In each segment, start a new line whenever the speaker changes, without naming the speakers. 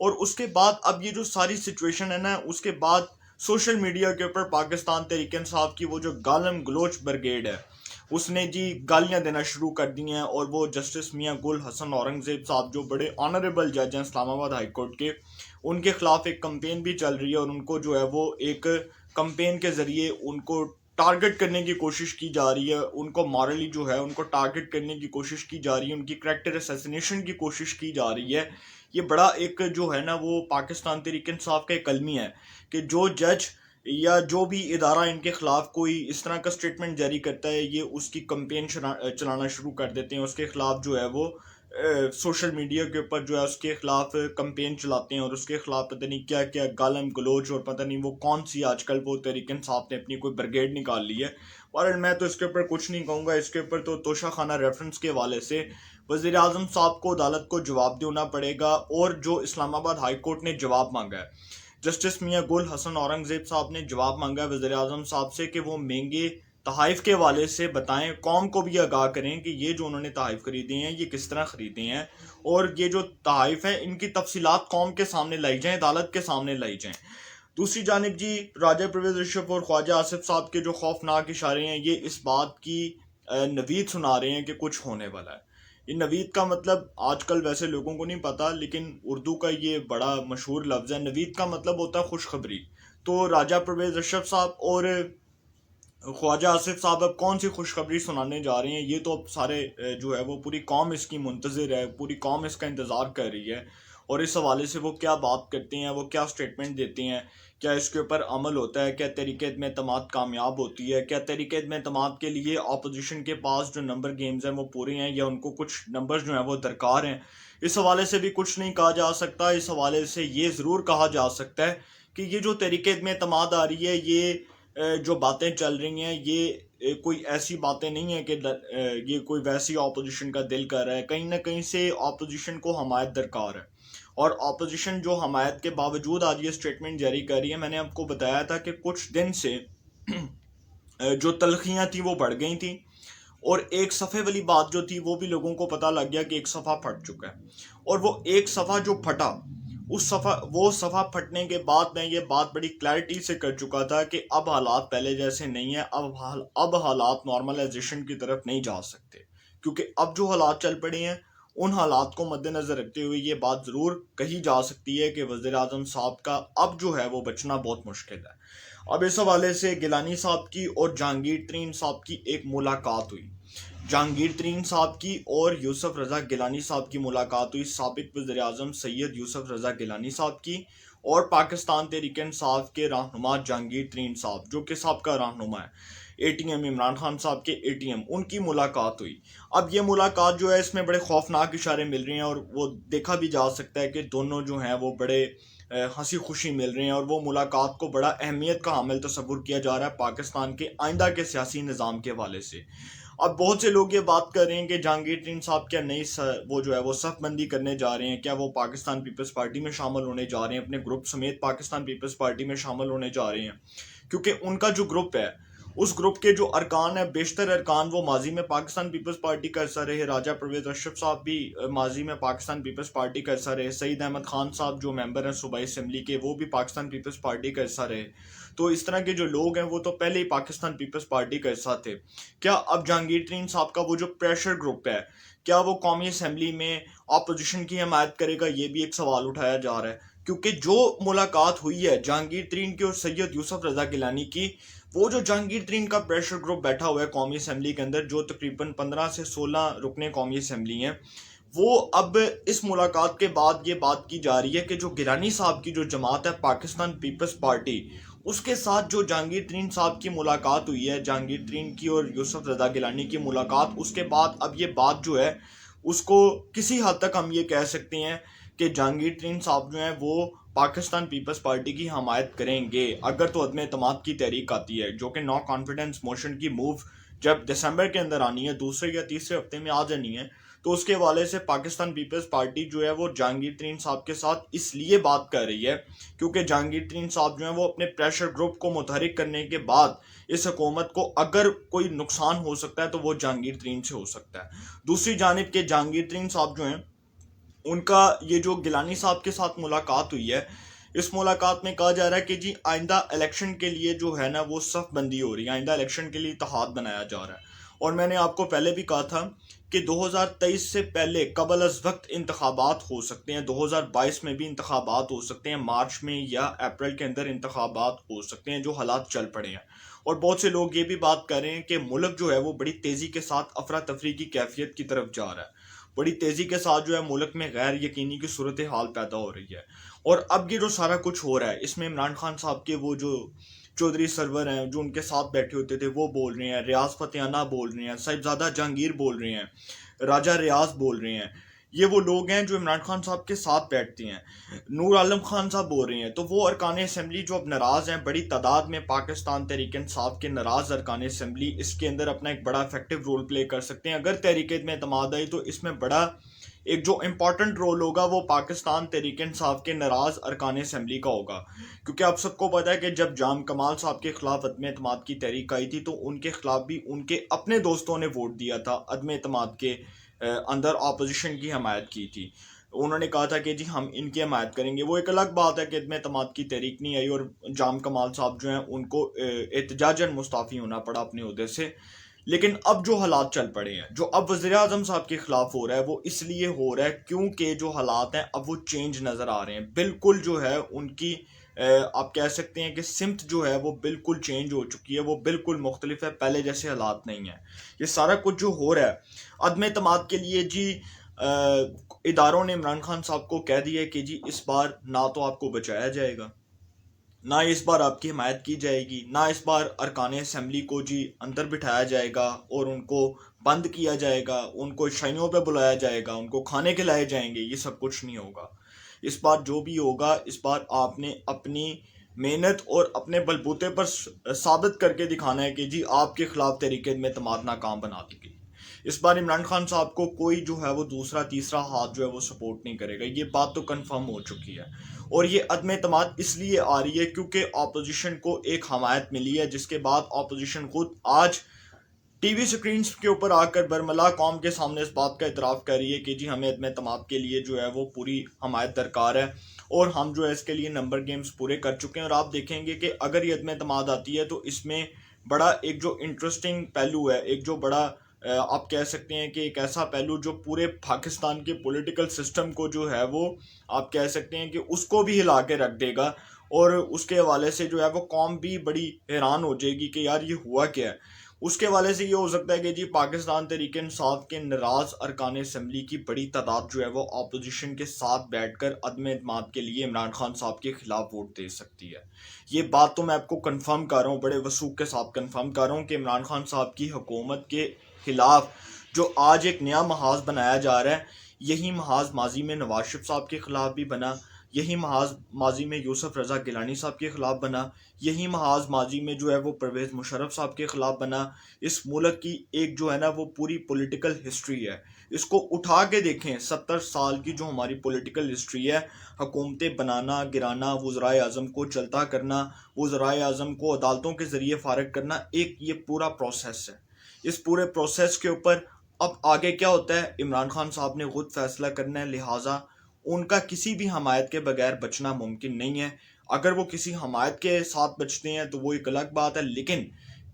اور اس کے بعد اب یہ جو ساری سچویشن ہے نا، اس کے بعد سوشل میڈیا کے اوپر پاکستان تحریک انصاف کی وہ جو گالم گلوچ برگیڈ ہے، اس نے جی گالیاں دینا شروع کر دی ہیں، اور وہ جسٹس میاں گل حسن اورنگزیب صاحب جو بڑے آنریبل جج ہیں اسلام آباد ہائی کورٹ کے، ان کے خلاف ایک کمپین بھی چل رہی ہے، اور ان کو جو ہے وہ ایک کمپین کے ذریعے ان کو ٹارگٹ کرنے کی کوشش کی جا رہی ہے، ان کو مارلی جو ہے ان کو ٹارگٹ کرنے کی کوشش کی جا رہی ہے، ان کی کریکٹر اسیسینیشن کی کوشش کی جا رہی ہے۔ یہ بڑا ایک جو ہے نا وہ پاکستان تحریک انصاف کا ایک المی ہے کہ جو جج یا جو بھی ادارہ ان کے خلاف کوئی اس طرح کا سٹیٹمنٹ جاری کرتا ہے، یہ اس کی کمپین چلانا شروع کر دیتے ہیں، اس کے خلاف جو ہے وہ سوشل میڈیا کے اوپر جو ہے اس کے خلاف کمپین چلاتے ہیں، اور اس کے خلاف پتہ نہیں کیا کیا گالم گلوچ، اور پتہ نہیں وہ کون سی آج کل وہ تحریک انصاف نے اپنی کوئی بریگیڈ نکال لی ہے۔ اور میں تو اس کے اوپر کچھ نہیں کہوں گا، اس کے اوپر تو توشہ خانہ ریفرنس کے حوالے سے وزیر اعظم صاحب کو عدالت کو جواب دینا پڑے گا، اور جو اسلام آباد ہائی کورٹ نے جواب مانگا ہے، جسٹس میاں گل حسن اورنگزیب صاحب نے جواب مانگا ہے وزیر اعظم صاحب سے کہ وہ مہنگے تحائف کے حوالے سے بتائیں، قوم کو بھی آگاہ کریں کہ یہ جو انہوں نے تحائف خریدے ہیں یہ کس طرح خریدے ہیں، اور یہ جو تحائف ہیں ان کی تفصیلات قوم کے سامنے لائی جائیں، عدالت کے سامنے لائی جائیں۔ دوسری جانب جی راجہ پرویز اشرف اور خواجہ آصف صاحب کے جو خوفناک اشارے ہیں، یہ اس بات کی نوید سنا رہے ہیں کہ کچھ ہونے والا ہے۔ یہ نوید کا مطلب آج کل ویسے لوگوں کو نہیں پتا، لیکن اردو کا یہ بڑا مشہور لفظ ہے۔ نوید کا مطلب ہوتا ہے خوشخبری۔ تو راجہ پرویز اشرف صاحب اور خواجہ آصف صاحب اب کون سی خوشخبری سنانے جا رہے ہیں، یہ تو اب سارے جو ہے وہ پوری قوم اس کی منتظر ہے، پوری قوم اس کا انتظار کر رہی ہے، اور اس حوالے سے وہ کیا بات کرتے ہیں، وہ کیا سٹیٹمنٹ دیتے ہیں، کیا اس کے اوپر عمل ہوتا ہے، کیا تحریک عدم اعتماد کامیاب ہوتی ہے، کیا تحریک عدم اعتماد کے لیے اپوزیشن کے پاس جو نمبر گیمز ہیں وہ پورے ہیں، یا ان کو کچھ نمبر جو ہیں وہ درکار ہیں۔ اس حوالے سے بھی کچھ نہیں کہا جا سکتا۔ اس حوالے سے یہ ضرور کہا جا سکتا ہے کہ یہ جو تحریک عدم اعتماد آ رہی ہے، یہ جو باتیں چل رہی ہیں، یہ کوئی ایسی باتیں نہیں ہیں کہ یہ کوئی ویسی اپوزیشن کا دل کر رہا ہے، کہیں نہ کہیں سے اپوزیشن کو حمایت درکار ہے، اور اپوزیشن جو حمایت کے باوجود آج یہ سٹیٹمنٹ جاری کر رہی ہے۔ میں نے آپ کو بتایا تھا کہ کچھ دن سے جو تلخیاں تھیں وہ بڑھ گئی تھیں، اور ایک صفحے والی بات جو تھی وہ بھی لوگوں کو پتہ لگ گیا کہ ایک صفحہ پھٹ چکا ہے، اور وہ ایک صفحہ جو پھٹا، وہ صفحہ پھٹنے کے بعد میں یہ بات بڑی کلیئرٹی سے کر چکا تھا کہ اب حالات پہلے جیسے نہیں ہیں، اب حالات نارملائزیشن کی طرف نہیں جا سکتے، کیونکہ اب جو حالات چل پڑے ہیں ان حالات کو مد نظر رکھتے ہوئے یہ بات ضرور کہی جا سکتی ہے کہ وزیر اعظم صاحب کا اب جو ہے وہ بچنا بہت مشکل ہے۔ اب اس حوالے سے گیلانی صاحب کی اور جہانگیر ترین صاحب کی ایک ملاقات ہوئی، جہانگیر ترین صاحب کی اور یوسف رضا گیلانی صاحب کی ملاقات ہوئی، سابق وزیر اعظم سید یوسف رضا گیلانی صاحب کی اور پاکستان تحریک انصاف کے رہنما جہانگیر ترین صاحب جو کہ سابقہ رہنما ہے، A T M Imran Khan صاحب کے اے ٹی ایم، ان کی ملاقات ہوئی۔ اب یہ ملاقات جو ہے اس میں بڑے خوفناک اشارے مل رہے ہیں، اور وہ دیکھا بھی جا سکتا ہے کہ دونوں جو ہیں وہ بڑے ہنسی خوشی مل رہے ہیں، اور وہ ملاقات کو بڑا اہمیت کا حامل تصور کیا جا رہا ہے پاکستان کے آئندہ کے سیاسی نظام کے حوالے سے۔ اب بہت سے لوگ یہ بات کر رہے ہیں کہ جہانگیر ترین صاحب کیا نئی وہ جو ہے وہ صف بندی کرنے جا رہے ہیں، کیا وہ پاکستان پیپلز پارٹی میں شامل ہونے جا رہے ہیں، اپنے گروپ سمیت پاکستان پیپلز پارٹی میں شامل ہونے جا رہے ہیں، کیونکہ ان کا جو گروپ ہے اس گروپ کے جو ارکان ہیں، بیشتر ارکان وہ ماضی میں پاکستان پیپلز پارٹی کا حصہ رہے، راجہ پرویز اشرف صاحب بھی ماضی میں پاکستان پیپلز پارٹی کا حصہ رہے، سعید احمد خان صاحب جو ممبر ہیں صوبائی اسمبلی کے وہ بھی پاکستان پیپلز پارٹی کا حصہ رہے۔ تو اس طرح کے جو لوگ ہیں وہ تو پہلے ہی پاکستان پیپلز پارٹی کا حصہ تھے۔ کیا اب جہانگیر ترین صاحب کا وہ جو پریشر گروپ ہے، کیا وہ قومی اسمبلی میں اپوزیشن کی حمایت کرے گا، یہ بھی ایک سوال اٹھایا جا رہا ہے، کیونکہ جو ملاقات ہوئی ہے جہانگیر ترین کی اور سید یوسف رضا گیلانی کی، وہ جو جہانگیر ترین کا پریشر گروپ بیٹھا ہوا ہے قومی اسمبلی کے اندر، جو تقریباً 15 سے 16 رکنے قومی اسمبلی ہیں، وہ اب اس ملاقات کے بعد یہ بات کی جا رہی ہے کہ جو گیلانی صاحب کی جو جماعت ہے پاکستان پیپلز پارٹی، اس کے ساتھ جو جہانگیر ترین صاحب کی ملاقات ہوئی ہے، جہانگیر ترین کی اور یوسف رضا گیلانی کی ملاقات، اس کے بعد اب یہ بات جو ہے اس کو کسی حد تک ہم یہ کہہ سکتے ہیں کہ جہانگیر ترین صاحب جو ہیں وہ پاکستان پیپلز پارٹی کی حمایت کریں گے اگر تو عدم اعتماد کی تحریک آتی ہے، جو کہ نو کانفیڈنس موشن کی موو جب دسمبر کے اندر آنی ہے، دوسرے یا تیسرے ہفتے میں آ جانی ہے، تو اس کے حوالے سے پاکستان پیپلز پارٹی جو ہے وہ جہانگیر ترین صاحب کے ساتھ اس لیے بات کر رہی ہے کیونکہ جہانگیر ترین صاحب جو ہیں وہ اپنے پریشر گروپ کو متحرک کرنے کے بعد اس حکومت کو اگر کوئی نقصان ہو سکتا ہے تو وہ جہانگیر ترین سے ہو سکتا ہے۔ دوسری جانب کے جہانگیر ترین صاحب جو ہیں ان کا یہ جو گیلانی صاحب کے ساتھ ملاقات ہوئی ہے، اس ملاقات میں کہا جا رہا ہے کہ جی آئندہ الیکشن کے لیے جو ہے نا وہ صف بندی ہو رہی ہے، آئندہ الیکشن کے لیے اتحاد بنایا جا رہا ہے۔ اور میں نے آپ کو پہلے بھی کہا تھا کہ 2023 سے پہلے قبل از وقت انتخابات ہو سکتے ہیں، 2022 میں بھی انتخابات ہو سکتے ہیں، مارچ میں یا اپریل کے اندر انتخابات ہو سکتے ہیں، جو حالات چل پڑے ہیں۔ اور بہت سے لوگ یہ بھی بات کر رہے ہیں کہ ملک جو ہے وہ بڑی تیزی کے ساتھ افراتفری کی کیفیت کی طرف جا رہا ہے، بڑی تیزی کے ساتھ جو ہے ملک میں غیر یقینی کی صورتحال پیدا ہو رہی ہے۔ اور اب یہ جو سارا کچھ ہو رہا ہے، اس میں عمران خان صاحب کے وہ جو چودھری سرور ہیں جو ان کے ساتھ بیٹھے ہوتے تھے وہ بول رہے ہیں، ریاض فتحانہ بول رہے ہیں، صاحبزادہ جہانگیر بول رہے ہیں، راجہ ریاض بول رہے ہیں، یہ وہ لوگ ہیں جو عمران خان صاحب کے ساتھ بیٹھتے ہیں۔ نور عالم خان صاحب بول رہے ہیں، تو وہ ارکان اسمبلی جو اب ناراض ہیں، بڑی تعداد میں پاکستان تحریک انصاف کے ناراض ارکان اسمبلی اس کے اندر اپنا ایک بڑا افیکٹو رول پلے کر سکتے ہیں۔ اگر تحریک میں اعتماد آئی تو اس میں بڑا ایک جو امپورٹنٹ رول ہوگا وہ پاکستان تحریک انصاف کے ناراض ارکان اسمبلی کا ہوگا، کیونکہ آپ سب کو پتہ ہے کہ جب جام کمال صاحب کے خلاف عدم اعتماد کی تحریک آئی تھی تو ان کے خلاف بھی ان کے اپنے دوستوں نے ووٹ دیا تھا، عدم اعتماد کے اندر اپوزیشن کی حمایت کی تھی۔ انہوں نے کہا تھا کہ جی ہم ان کی حمایت کریں گے۔ وہ ایک الگ بات ہے کہ عدم اعتماد کی تحریک نہیں آئی اور جام کمال صاحب جو ہیں ان کو احتجاجاً مستعفی ہونا پڑا اپنے عہدے سے۔ لیکن اب جو حالات چل پڑے ہیں، جو اب وزیر اعظم صاحب کے خلاف ہو رہا ہے، وہ اس لیے ہو رہا ہے کیونکہ جو حالات ہیں اب وہ چینج نظر آ رہے ہیں، بالکل جو ہے ان کی آپ کہہ سکتے ہیں کہ سمت جو ہے وہ بالکل چینج ہو چکی ہے، وہ بالکل مختلف ہے، پہلے جیسے حالات نہیں ہیں۔ یہ سارا کچھ جو ہو رہا ہے عدم اعتماد کے لیے جی اداروں نے عمران خان صاحب کو کہہ دیا کہ جی اس بار نہ تو آپ کو بچایا جائے گا، نہ اس بار آپ کی حمایت کی جائے گی، نہ اس بار ارکان اسمبلی کو جی اندر بٹھایا جائے گا اور ان کو بند کیا جائے گا، ان کو شائنوں پہ بلایا جائے گا، ان کو کھانے کھلائے جائیں گے، یہ سب کچھ نہیں ہوگا۔ اس بار جو بھی ہوگا، اس بار آپ نے اپنی محنت اور اپنے بلبوتے پر ثابت کر کے دکھانا ہے کہ جی آپ کے خلاف تحریک میں اعتماد ناکام بنا دی گئی۔ اس بار عمران خان صاحب کو کوئی جو ہے وہ دوسرا تیسرا ہاتھ جو ہے وہ سپورٹ نہیں کرے گا، یہ بات تو کنفرم ہو چکی ہے۔ اور یہ عدم اعتماد اس لیے آ رہی ہے کیونکہ اپوزیشن کو ایک حمایت ملی ہے، جس کے بعد اپوزیشن خود آج ٹی وی سکرینز کے اوپر آ کر برملا قوم کے سامنے اس بات کا اعتراف کر رہی ہے کہ جی ہمیں عدم اعتماد کے لیے جو ہے وہ پوری حمایت درکار ہے اور ہم جو ہے اس کے لیے نمبر گیمز پورے کر چکے ہیں۔ اور آپ دیکھیں گے کہ اگر یہ عدم اعتماد آتی ہے تو اس میں بڑا ایک جو انٹرسٹنگ پہلو ہے، ایک جو بڑا آپ کہہ سکتے ہیں کہ ایک ایسا پہلو جو پورے پاکستان کے پولیٹیکل سسٹم کو جو ہے وہ آپ کہہ سکتے ہیں کہ اس کو بھی ہلا کے رکھ دے گا، اور اس کے حوالے سے جو ہے وہ قوم بھی بڑی حیران ہو جائے گی کہ یار یہ ہوا کیا ہے۔ اس کے حوالے سے یہ ہو سکتا ہے کہ جی پاکستان تحریک انصاف کے ناراض ارکان اسمبلی کی بڑی تعداد جو ہے وہ اپوزیشن کے ساتھ بیٹھ کر عدم اعتماد کے لیے عمران خان صاحب کے خلاف ووٹ دے سکتی ہے۔ یہ بات تو میں آپ کو کنفرم کر رہا ہوں، بڑے وثوق کے ساتھ کنفرم کر رہا ہوں کہ عمران خان صاحب کی حکومت کے خلاف جو آج ایک نیا محاذ بنایا جا رہا ہے، یہی محاذ ماضی میں نواز شریف صاحب کے خلاف بھی بنا، یہی محاذ ماضی میں یوسف رضا گیلانی صاحب کے خلاف بنا، یہی محاذ ماضی میں جو ہے وہ پرویز مشرف صاحب کے خلاف بنا۔ اس ملک کی ایک جو ہے نا وہ پوری پولیٹیکل ہسٹری ہے، اس کو اٹھا کے دیکھیں، 70 سال کی جو ہماری پولیٹیکل ہسٹری ہے، حکومتیں بنانا، گرانا، وزرائے اعظم کو چلتا کرنا، وزرائے اعظم کو عدالتوں کے ذریعے فارغ کرنا، ایک یہ پورا پروسیس ہے۔ اس پورے پروسیس کے اوپر اب آگے کیا ہوتا ہے عمران خان صاحب نے خود فیصلہ کرنا ہے، لہٰذا ان کا کسی بھی حمایت کے بغیر بچنا ممکن نہیں ہے۔ اگر وہ کسی حمایت کے ساتھ بچتے ہیں تو وہ ایک الگ بات ہے، لیکن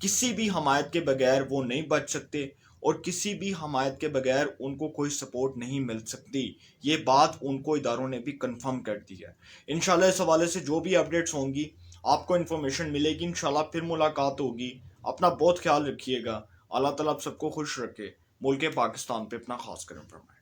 کسی بھی حمایت کے بغیر وہ نہیں بچ سکتے اور کسی بھی حمایت کے بغیر ان کو کوئی سپورٹ نہیں مل سکتی۔ یہ بات ان کو اداروں نے بھی کنفرم کر دی ہے۔ انشاءاللہ اس حوالے سے جو بھی اپڈیٹس ہوں گی آپ کو انفارمیشن ملے گی، انشاءاللہ پھر ملاقات ہوگی۔ اپنا بہت خیال رکھیے گا، اللہ تعالیٰ آپ سب کو خوش رکھے، ملک پاکستان پہ اپنا خاص کرم فرمائے۔